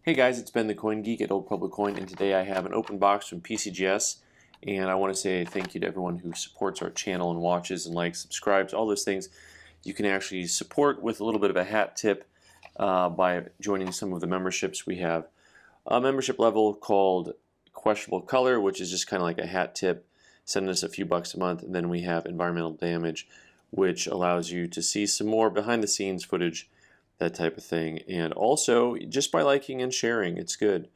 Hey guys, it's Ben the Coin Geek at Old Pueblo Coin, and today I have an open box from PCGS, and I want to say thank you to everyone who supports our channel and watches and likes, subscribes, all those things. You can actually support with a little bit of a hat tip by joining some of the memberships. We have a membership level called Questionable Color, which is just kind of like a hat tip, sending us a few bucks a month, and then we have Environmental Damage, which allows you to see some more behind the scenes footage, that type of thing. And also, just by liking and sharing, it's good.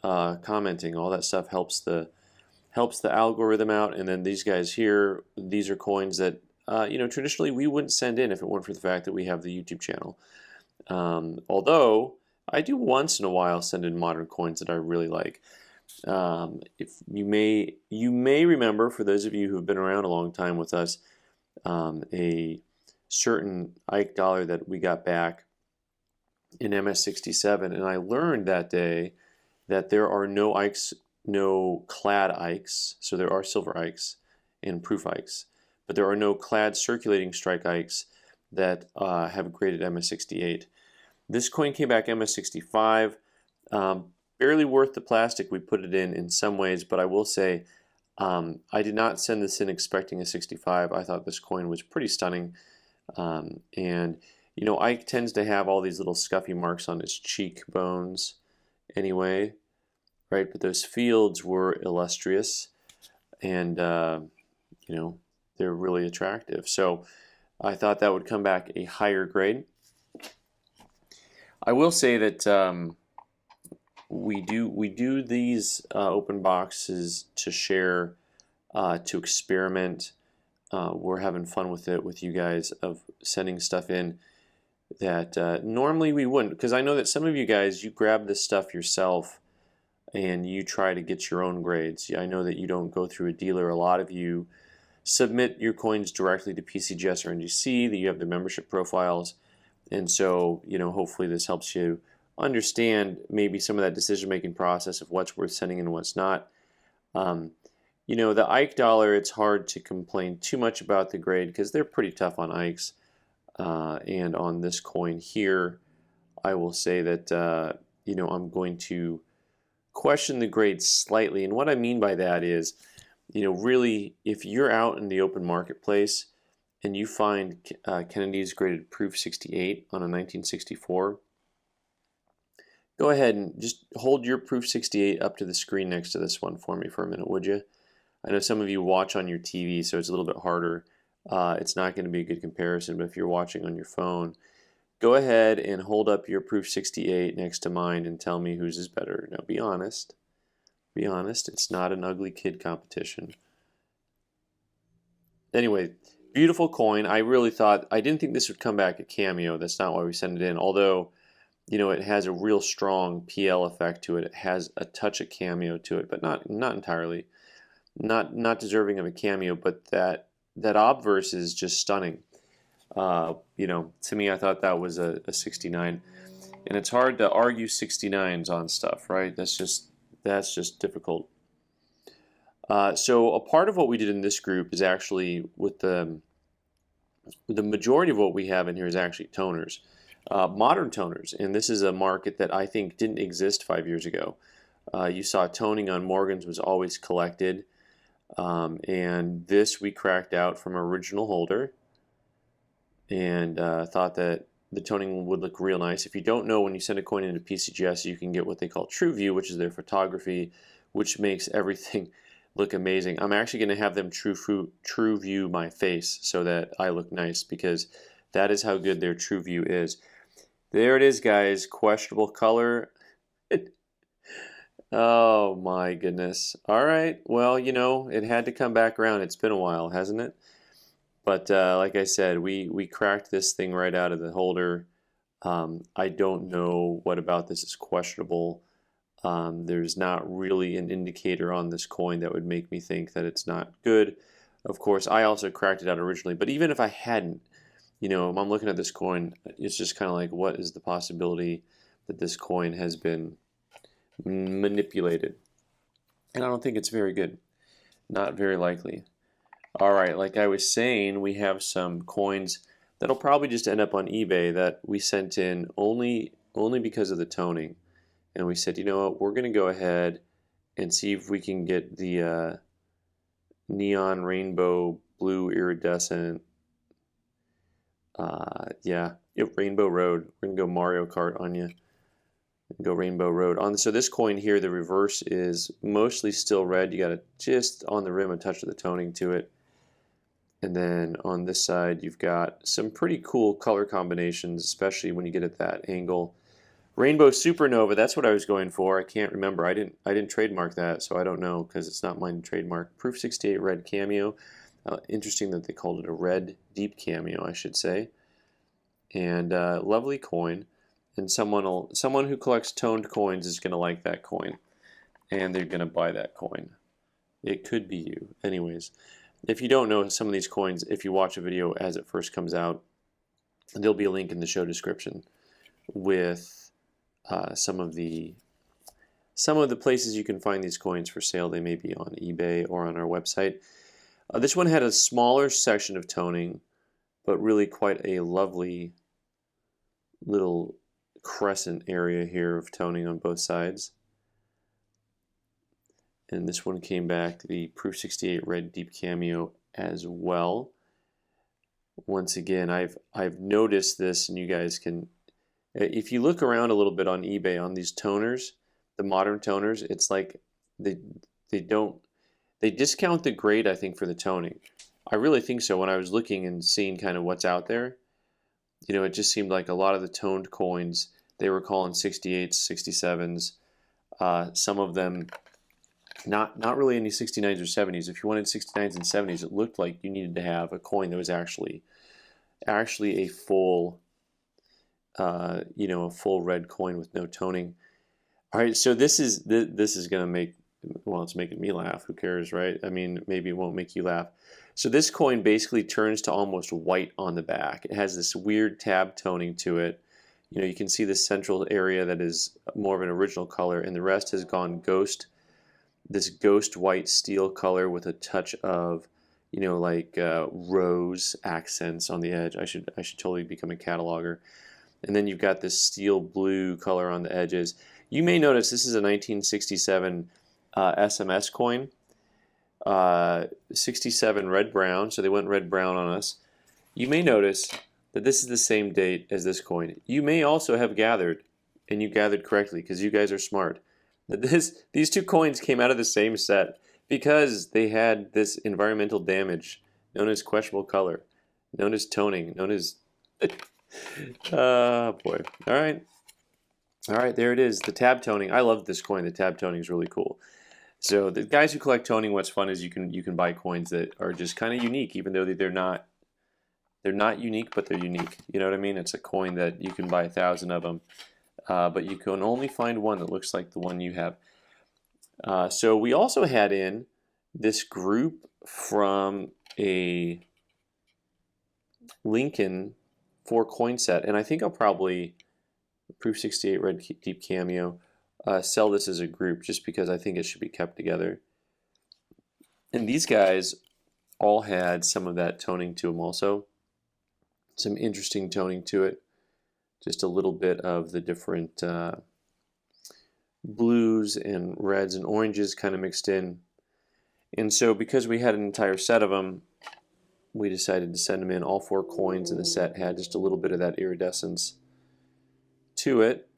Commenting, all that stuff helps the algorithm out. And then these guys here, these are coins that traditionally we wouldn't send in if it weren't for the fact that we have the YouTube channel. Although I do once in a while send in modern coins that I really like. If you may remember, for those of you who have been around a long time with us, a certain Ike dollar that we got back in MS67, and I learned that day that there are no Ikes, no clad Ikes. So there are silver Ikes and proof Ikes, but there are no clad circulating strike Ikes that have graded MS68. This coin came back MS65, barely worth the plastic we put it in some ways, but I will say I did not send this in expecting a 65. I thought this coin was pretty stunning, and Ike tends to have all these little scuffy marks on his cheekbones anyway, right? But those fields were illustrious, and they're really attractive. So I thought that would come back a higher grade. I will say that we do these open boxes to share, to experiment. We're having fun with it with you guys, of sending stuff in that normally we wouldn't, because I know that some of you guys, you grab this stuff yourself and you try to get your own grades. I know that you don't go through a dealer. A lot of you submit your coins directly to PCGS or NGC, that you have the membership profiles, and so hopefully this helps you understand maybe some of that decision-making process of what's worth sending and what's not. The Ike dollar, it's hard to complain too much about the grade because they're pretty tough on Ikes. And on this coin here, I will say that I'm going to question the grade slightly. And what I mean by that is, really, if you're out in the open marketplace and you find Kennedy's graded proof 68 on a 1964, go ahead and just hold your proof 68 up to the screen next to this one for me for a minute, would you? I know some of you watch on your TV, so it's a little bit harder. It's not going to be a good comparison, but if you're watching on your phone, go ahead and hold up your proof 68 next to mine and tell me whose is better. Now be honest. Be honest. It's not an ugly kid competition. Anyway, beautiful coin. I didn't think this would come back a cameo. That's not why we sent it in. Although, it has a real strong PL effect to it. It has a touch of cameo to it, but not entirely. Not deserving of a cameo, but that obverse is just stunning. To me, I thought that was a 69, and it's hard to argue 69s on stuff, right? That's just difficult. So a part of what we did in this group is actually with the majority of what we have in here is actually toners, modern toners, and this is a market that I think didn't exist 5 years ago. You saw toning on Morgan's was always collected. And this we cracked out from original holder, and thought that the toning would look real nice. If you don't know, when you send a coin into PCGS, you can get what they call True View, which is their photography, which makes everything look amazing. I'm actually going to have them True View my face so that I look nice, because that is how good their True View is. There it is, guys. Questionable color. Oh my goodness. All right. Well, it had to come back around. It's been a while, hasn't it? But like I said, we cracked this thing right out of the holder. I don't know what about this is questionable. There's not really an indicator on this coin that would make me think that it's not good. Of course, I also cracked it out originally, but even if I hadn't, I'm looking at this coin, it's just kind of like, what is the possibility that this coin has been manipulated? And I don't think it's very good. Not very likely. Alright, like I was saying, we have some coins that'll probably just end up on eBay that we sent in only because of the toning. and we said, you know what, we're going to go ahead and see if we can get the neon rainbow blue iridescent. Rainbow Road. We're going to go Mario Kart on you. Go Rainbow Road. So this coin here, the reverse is mostly still red. You got just on the rim a touch of the toning to it. And then on this side, you've got some pretty cool color combinations, especially when you get at that angle. Rainbow Supernova, that's what I was going for. I can't remember. I didn't trademark that, so I don't know because it's not mine to trademark. Proof 68 red cameo. Interesting that they called it a red deep cameo, I should say. And lovely coin. And someone who collects toned coins is going to like that coin, and they're going to buy that coin. It could be you. Anyways, if you don't know some of these coins, if you watch a video as it first comes out, there'll be a link in the show description with some of the places you can find these coins for sale. They may be on eBay or on our website. This one had a smaller section of toning, but really quite a lovely little crescent area here of toning on both sides. And this one came back the Proof 68 red deep cameo as well. Once again, I've noticed this, and you guys can, if you look around a little bit on eBay on these toners, the modern toners, it's like they discount the grade, I think, for the toning. I really think so. When I was looking and seeing kind of what's out there, you know, it just seemed like a lot of the toned coins, they were calling 68s, 67s. Some of them, not really any 69s or 70s. If you wanted 69s and 70s, it looked like you needed to have a coin that was actually a full, a full red coin with no toning. All right, so this is going to make, well, it's making me laugh. Who cares, right? I mean, maybe it won't make you laugh. So this coin basically turns to almost white on the back. It has this weird tab toning to it. You know, you can see the central area that is more of an original color, and the rest has gone ghost. This ghost white steel color with a touch of, like rose accents on the edge. I should totally become a cataloger. And then you've got this steel blue color on the edges. You may notice this is a 1967 SMS coin. 67 red brown, so they went red brown on us. You may notice that this is the same date as this coin. You may also have gathered, and you gathered correctly because you guys are smart, that these two coins came out of the same set because they had this environmental damage known as questionable color, known as toning, known as oh boy. All right, there it is, the tab toning. I love this coin. The tab toning is really cool. So the guys who collect toning, what's fun is you can buy coins that are just kind of unique, even though they're not unique, but they're unique. You know what I mean? It's a coin that you can buy 1,000 of them, but you can only find one that looks like the one you have. So we also had in this group from a Lincoln 4-coin set, and I think I'll probably Proof 68 red deep cameo. Sell this as a group just because I think it should be kept together. And these guys all had some of that toning to them also. Some interesting toning to it. Just a little bit of the different blues and reds and oranges kind of mixed in. And so because we had an entire set of them, we decided to send them in. All 4 coins in the set had just a little bit of that iridescence to it.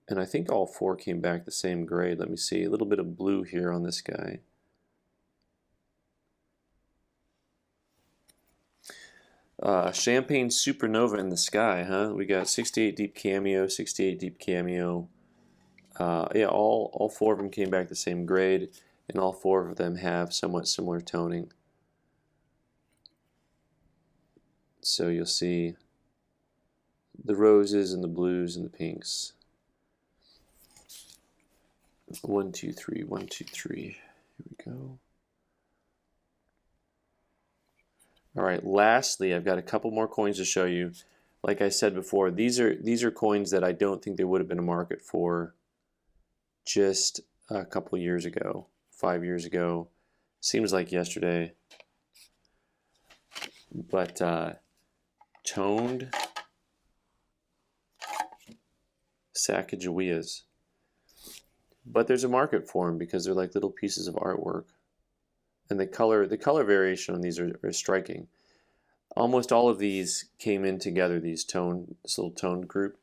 And I think all 4 came back the same grade. Let me see. A little bit of blue here on this guy. Champagne Supernova in the sky, huh? We got 68 deep cameo, 68 deep cameo. Yeah, all 4 of them came back the same grade, and all 4 of them have somewhat similar toning. So you'll see the roses and the blues and the pinks. 1, 2, 3, 1, 2, 3. Here we go. All right, lastly, I've got a couple more coins to show you. Like I said before, these are coins that I don't think there would have been a market for just a couple years ago, 5 years ago. Seems like yesterday. But toned Sacagaweas. but there's a market for them because they're like little pieces of artwork, and the color variation on these are striking. Almost all of these came in together, this little toned group.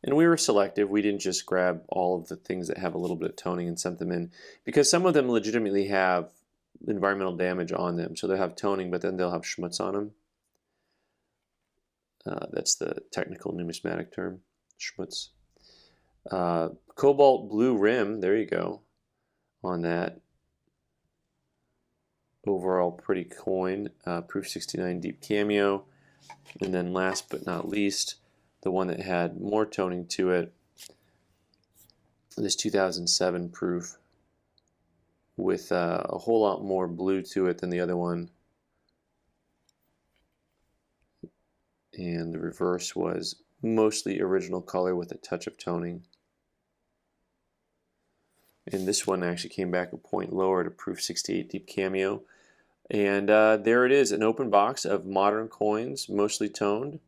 And we were selective. We didn't just grab all of the things that have a little bit of toning and sent them in, because some of them legitimately have environmental damage on them. So they'll have toning, but then they'll have schmutz on them. That's the technical numismatic term, schmutz. Cobalt blue rim, there you go, on that. Overall pretty coin, proof 69 deep cameo. And then last but not least, the one that had more toning to it, this 2007 proof with a whole lot more blue to it than the other one. And the reverse was mostly original color with a touch of toning. And this one actually came back a point lower to proof 68 deep cameo. And there it is, an open box of modern coins, mostly toned.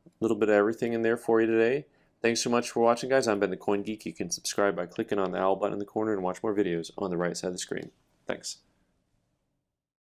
A little bit of everything in there for you today. Thanks so much for watching, guys. I've been the Coin Geek. You can subscribe by clicking on the owl button in the corner and watch more videos on the right side of the screen. Thanks.